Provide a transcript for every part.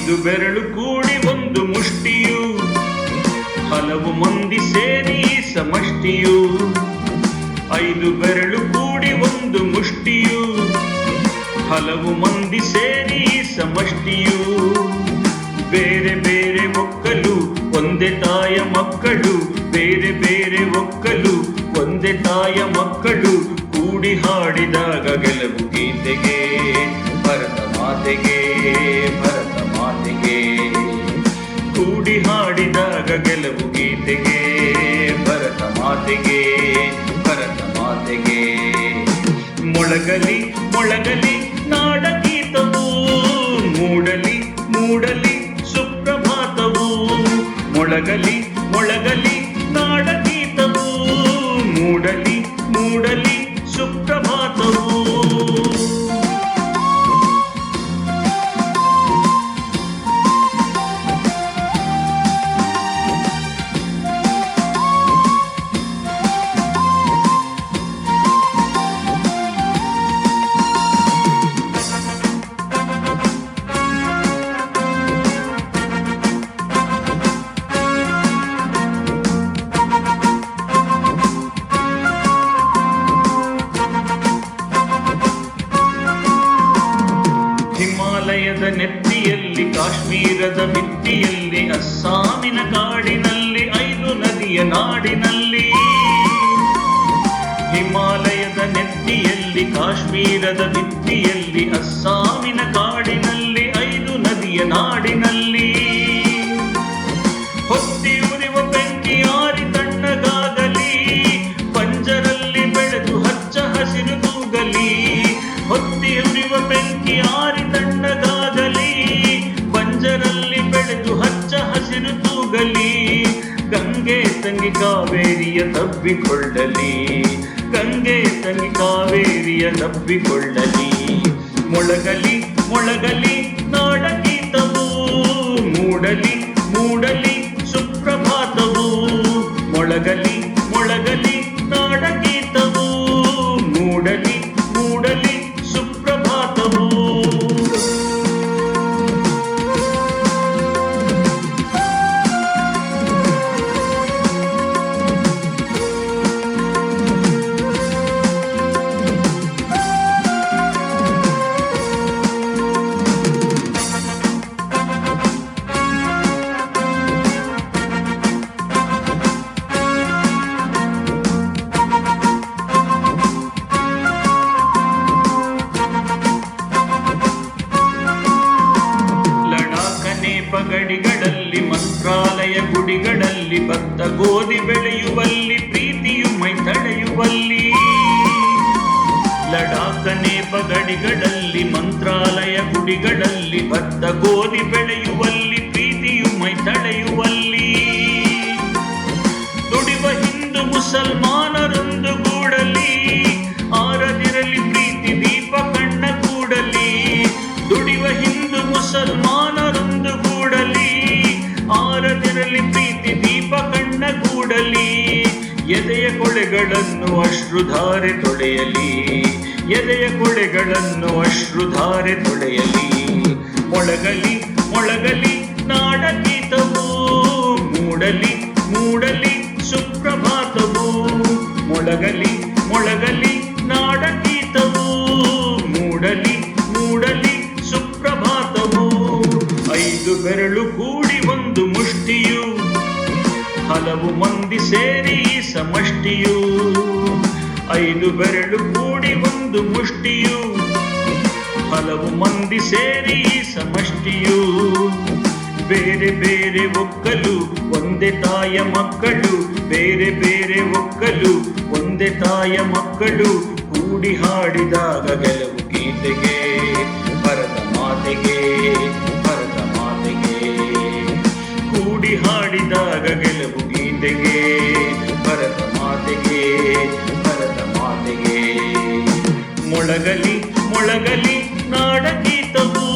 ಐದು ಬೆರಳು ಕೂಡಿ ಒಂದು ಮುಷ್ಟಿಯು, ಹಲವು ಮಂದಿ ಸೇರಿ ಸಮಷ್ಟಿಯು. ಐದು ಬೆರಳು ಕೂಡಿ ಒಂದು ಮುಷ್ಟಿಯು, ಹಲವು ಮಂದಿ ಸೇರಿ ಸಮಷ್ಟಿಯು. ಬೇರೆ ಬೇರೆ ಒಕ್ಕಲು ಒಂದೇ ತಾಯ ಮಕ್ಕಳು, ಬೇರೆ ಬೇರೆ ಒಕ್ಕಲು ಒಂದೇ ತಾಯ ಮಕ್ಕಳು. ಕೂಡಿ ಹಾಡಿದಾಗ ಗೆಲುವು ಗೀತೆಗೆ, ಭರತ ಮಾತೆಗೆ, ಭರತ ಮಾತೆಗೆ. ಕೂಡಿ ಹಾಡಿದಾಗ ಗೆಲುವು ಗೀತೆಗೆ, ಭರತ ಮಾತೆಗೆ, ಭರತ ಮಾತೆಗೆ. ಮೊಳಗಲಿ ಮೊಳಗಲಿ ನಾಡಗೀತವು, ಮೂಡಲಿ ಮೂಡಲಿ ಸುಪ್ರಭಾತವು. ಮೊಳಗಲಿ ಮೊಳಗಲಿ ನಾಡಗೀತವು, ಮೂಡಲಿ ಮೂಡಲಿ ಸುಪ್ರಭಾತವು. ಹಿಮಾಲಯದ ನೆತ್ತಿಯಲ್ಲಿ, ಕಾಶ್ಮೀರದ ಭಿತ್ತಿಯಲ್ಲಿ, ಅಸ್ಸಾಮಿನ ಕಾಡಿನಲ್ಲಿ, ಐದು ನದಿಯ ನಾಡಿನಲ್ಲಿ. ಹಿಮಾಲಯದ ನೆತ್ತಿಯಲ್ಲಿ, ಕಾಶ್ಮೀರದ ಭಿತ್ತಿಯಲ್ಲಿ, ಅಸ್ಸಾಮಿನ ಕಾಡಿನಲ್ಲಿ, ಐದು ನದಿಯ ನಾಡಿನಲ್ಲಿ. ಹೊತ್ತಿ ಉರಿವ ಬೆಂಕಿ ಆರಿ ತಣ್ಣಗಾಗಲಿ, ಪಂಜರಲ್ಲಿ ಬೆಳೆದು ಹಚ್ಚ ಹಸಿರು ತೂಗಲಿ. ಹೊತ್ತಿ ಉರಿವ ಬೆಂಕಿ ಆರಿ ತಣ್ಣಗಾಗಲಿ, ಪಂಜರಲ್ಲಿ ಬೆಳೆದು ಹಚ್ಚ ಹಸಿರು ತೂಗಲಿ. ಗಂಗೆ ತಂಗಿ ಕಾವೇರಿಯ ತಬ್ಬಿಕೊಳ್ಳಲಿ, ಗಂಗೆ ತಂಗಿ ಕಾವೇರಿಯ ತಬ್ಬಿಕೊಳ್ಳಲಿ. ಮೊಳಗಲಿ ಮೊಳಗಲಿ ನಾಡಗೀತವು, ಮೂಡಲಿ ಮೂಡಲಿ ಸುಪ್ರಭಾತವು. ಮೊಳಗಲಿ ಮೊಳಗಲಿ ನಾಡಗೀತವು, ಮೂಡಲಿ ಮೂಡಲಿ ಸುಪ್ರಭಾತವು. ಗಡಿಗಳಲ್ಲಿ, ಮಂತ್ರಾಲಯ ಗುಡಿಗಳಲ್ಲಿ, ಭತ್ತ ಗೋಧಿ ಬೆಳೆಯುವಲ್ಲಿ, ಪ್ರೀತಿಯು ಮೈ ತಡೆಯುವಲ್ಲಿ. ಲಡಾಖ ನೇಪ ಗಡಿಗಳಲ್ಲಿ, ಮಂತ್ರಾಲಯ ಗುಡಿಗಳಲ್ಲಿ, ಭತ್ತ ಗೋಧಿ ಬೆಳೆಯುವಲ್ಲಿ, ಪ್ರೀತಿಯು ಮೈ ತಡೆಯುವಲ್ಲಿ. ದುಡಿವ ಹಿಂದೂ ಮುಸಲ್ಮಾನರೊಂದು ಗೂಡಲಿ, ಆರದಿರಲಿ ಪ್ರೀತಿ ದೀಪ ಕಣ್ಣ ಕೂಡಲಿ. ದುಡಿವ ಹಿಂದೂ ಮುಸಲ್ಮಾನರೊಂದು ಗೂಡಲಿ, ಆರದಿರಲಿ ಪ್ರೀತಿ ದೀಪ ಕಣ್ಣ ಗೂಡಲಿ. ಎದೆಯ ಕೊಳೆಗಳನ್ನು ಅಶ್ರುಧಾರೆ ತೊಳೆಯಲಿ, ಎದೆಯ ಕೊಳೆಗಳನ್ನು ಅಶ್ರುಧಾರೆ ತೊಳೆಯಲಿ. ಮೊಳಗಲಿ ಮೊಳಗಲಿ ನಾಡಗೀತವು, ಮೂಡಲಿ ಮೂಡಲಿ ಸುಪ್ರಭಾತವು. ಮೊಳಗಲಿ ಮೊಳಗಲಿ ನಾಡಗೀತವು, ಮೂಡಲಿ ಮೂಡಲಿ ಸುಪ್ರಭಾತವು. ಐದು ಬೆರಳು ಕೂಡಿ ಒಂದು ಮುಷ್ಟಿಯು, ಹಲವು ಮಂದಿ ಸೇರಿ ಸಮಷ್ಟಿಯು. ಐದು ಬೆರಳು ಕೂಡಿ ಒಂದು ಮುಷ್ಟಿಯು, ಹಲವು ಮಂದಿ ಸೇರಿ ಸಮಷ್ಟಿಯು. ಬೇರೆ ಬೇರೆ ಒಕ್ಕಲು ಒಂದೇ ತಾಯ ಮಕ್ಕಳು, ಬೇರೆ ಬೇರೆ ಒಕ್ಕಲು ಒಂದೇ ತಾಯ ಮಕ್ಕಳು. ಕೂಡಿ ಹಾಡಿದಾಗ ಗೆಲುವು ಗೀತೆಗೆ, ಭರತ ಮಾತೆಗೆ, ಭರತ ಮಾತೆಗೆ. ಕೂಡಿ ಹಾಡಿದಾಗ ಗೆಲುವು ಗೀತೆಗೆ, ಭರತ ಮಾತೆಗೆ, ಭರತ ಮಾತೆಗೆ. ಮೊಳಗಲಿ ಮೊಳಗಲಿ ನಾಡಗೀತವು,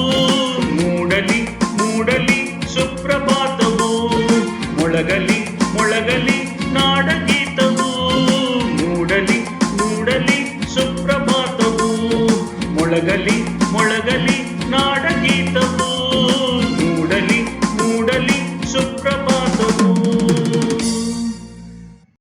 ಮೂಡಲಿ ಮೂಡಲಿ ಸುಪ್ರಭಾತವು. ಮೊಳಗಲಿ ಮೊಳಗಲಿ ನಾಡಗೀತವು, ಮೂಡಲಿ ಮೂಡಲಿ ಸುಪ್ರಭಾತವು. ಮೊಳಗಲಿ ಮೊಳಗಲಿ ನಾಡಗೀತ